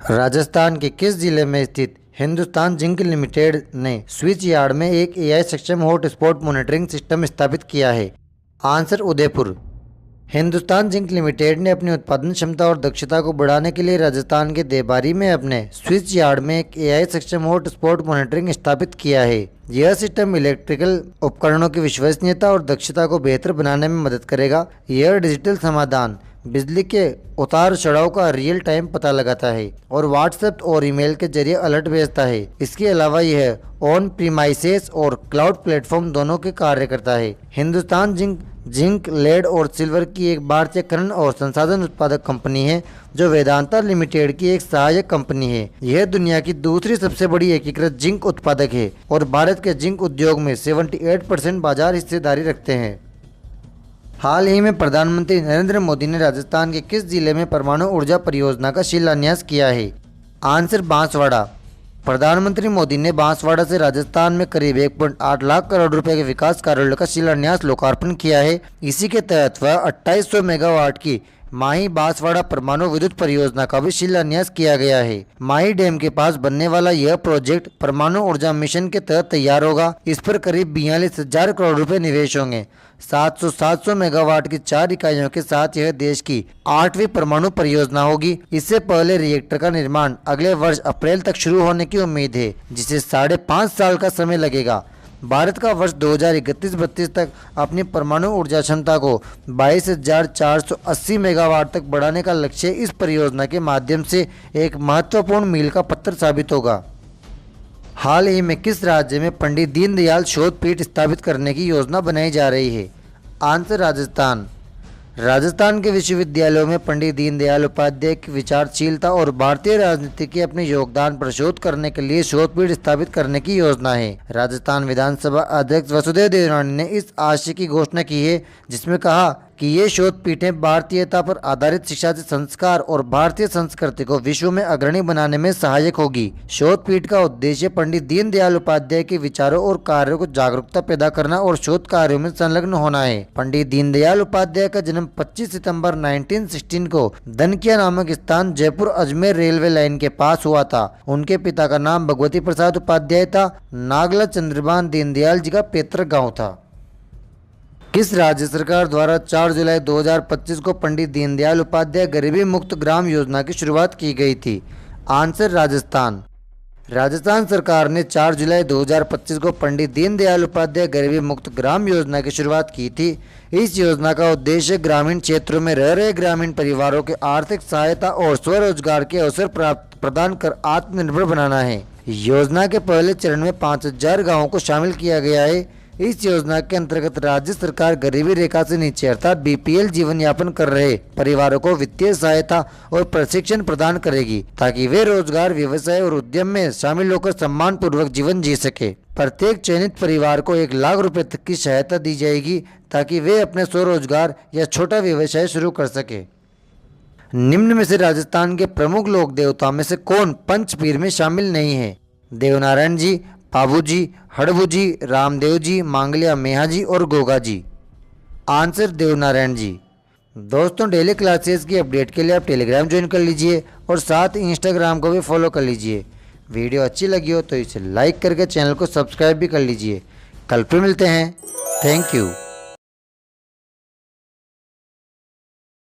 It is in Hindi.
राजस्थान के किस जिले में स्थित हिंदुस्तान जिंक लिमिटेड ने स्विच यार्ड में एक एआई सक्षम हॉटस्पॉट मॉनिटरिंग सिस्टम स्थापित किया है? Answer Udaipur. Hindustan zinc limited ने अपनी उत्पादन क्षमता और दक्षता को बढ़ाने के लिए राजस्थान के देबारी में अपने स्विच यार्ड में एक एआई सक्षम हॉटस्पॉट मॉनिटरिंग स्थापित किया है। यह सिस्टम इलेक्ट्रिकल उपकरणों की विश्वसनीयता और दक्षता को बेहतर बनाने में मदद करेगा। यह डिजिटल समाधान बिजली के उतार चढ़ाव का रियल टाइम पता लगाता है और व्हाट्सएप और ईमेल के जरिए अलर्ट भेजता है। इसके अलावा यह ऑन प्रीमाइसेस और क्लाउड प्लेटफॉर्म दोनों के कार्य करता है। हिंदुस्तान जिंक लेड और सिल्वर की एक भारतीय खनन और संसाधन उत्पादक कंपनी है जो वेदांता लिमिटेड की एक सहायक कंपनी है। यह दुनिया की दूसरी सबसे बड़ी एकीकृत जिंक उत्पादक है और भारत के जिंक उद्योग में 78% बाजार हिस्सेदारी रखते हैं। हाल ही में प्रधानमंत्री नरेंद्र मोदी ने राजस्थान के किस जिले में परमाणु ऊर्जा परियोजना का शिलान्यास किया है? आंसर बांसवाड़ा। प्रधानमंत्री मोदी ने बांसवाड़ा से राजस्थान में करीब 1.8 लाख करोड़ रुपए के विकास कार्यों का शिलान्यास लोकार्पण किया है। इसी के तहत वह 2800 मेगावाट की माही बांसवाड़ा परमाणु विद्युत परियोजना का भी शिलान्यास किया गया है। माही डैम के पास बनने वाला यह प्रोजेक्ट परमाणु ऊर्जा मिशन के तहत तैयार होगा। इस पर करीब 42,000 करोड़ रुपए निवेश होंगे। 700 मेगावाट की 4 इकाइयों के साथ यह देश की 8वीं परमाणु परियोजना होगी। इससे पहले रिएक्टर का निर्माण अगले वर्ष अप्रैल तक शुरू होने की उम्मीद है, जिसे 5.5 साल का समय लगेगा। भारत का वर्ष 2031-32 तक अपनी परमाणु ऊर्जा क्षमता को 22,480 मेगावाट तक बढ़ाने का लक्ष्य इस परियोजना के माध्यम से एक महत्वपूर्ण मील का पत्थर साबित होगा। हाल ही में किस राज्य में पंडित दीनदयाल शोध पीठ स्थापित करने की योजना बनाई जा रही है? आंसर राजस्थान। राजस्थान के विश्वविद्यालयों में पंडित दीनदयाल उपाध्याय की विचारशीलता और भारतीय राजनीति के अपने योगदान पर शोध करने के लिए शोध पीठ स्थापित करने की योजना है। राजस्थान विधानसभा अध्यक्ष वसुदेव देवनानी ने इस आशय की घोषणा की है, जिसमें कहा कि ये शोध पीठें भारतीयता पर आधारित शिक्षा से संस्कार और भारतीय संस्कृति को विश्व में अग्रणी बनाने में सहायक होगी। शोध पीठ का उद्देश्य पंडित दीनदयाल उपाध्याय के विचारों और कार्यों को जागरूकता पैदा करना और शोध कार्यों में संलग्न होना है। पंडित दीनदयाल उपाध्याय का जन्म 25 सितंबर 1916 को धनकिया नामक स्थान जयपुर अजमेर रेलवे लाइन के पास हुआ था। उनके पिता का नाम भगवती प्रसाद उपाध्याय था। नागला चंद्रभान दीनदयाल जी का पैतृक गाँव था। किस राज्य सरकार द्वारा 4 जुलाई 2025 को पंडित दीनदयाल उपाध्याय गरीबी मुक्त ग्राम योजना की शुरुआत की गई थी? आंसर राजस्थान। राजस्थान सरकार ने 4 जुलाई 2025 को पंडित दीनदयाल उपाध्याय गरीबी मुक्त ग्राम योजना की शुरुआत की थी। इस योजना का उद्देश्य ग्रामीण क्षेत्रों में रह रहे ग्रामीण परिवारों के आर्थिक सहायता और स्वरोजगार के अवसर प्रदान कर आत्मनिर्भर बनाना है। योजना के पहले चरण में 5,000 गाँवों को शामिल किया गया है। इस योजना के अंतर्गत राज्य सरकार गरीबी रेखा से नीचे अर्थात बीपीएल जीवन यापन कर रहे परिवारों को वित्तीय सहायता और प्रशिक्षण प्रदान करेगी, ताकि वे रोजगार, व्यवसाय और उद्यम में शामिल होकर सम्मान पूर्वक जीवन जी सके। प्रत्येक चयनित परिवार को 1 लाख रुपए तक की सहायता दी जाएगी, ताकि वे अपने स्वरोजगार या छोटा व्यवसाय शुरू कर सके। निम्न में से राजस्थान के प्रमुख लोक देवताओं में से कौन पंचपीर में शामिल नहीं है? देवनारायण जी, पाबू जी, हड़बू जी, रामदेव जी, मांगलिया मेहा जी और गोगा जी। आंसर देवनारायण जी। दोस्तों, डेली क्लासेस की अपडेट के लिए आप टेलीग्राम ज्वाइन कर लीजिए और साथ ही इंस्टाग्राम को भी फॉलो कर लीजिए। वीडियो अच्छी लगी हो तो इसे लाइक करके चैनल को सब्सक्राइब भी कर लीजिए। कल फिर मिलते हैं। Thank you.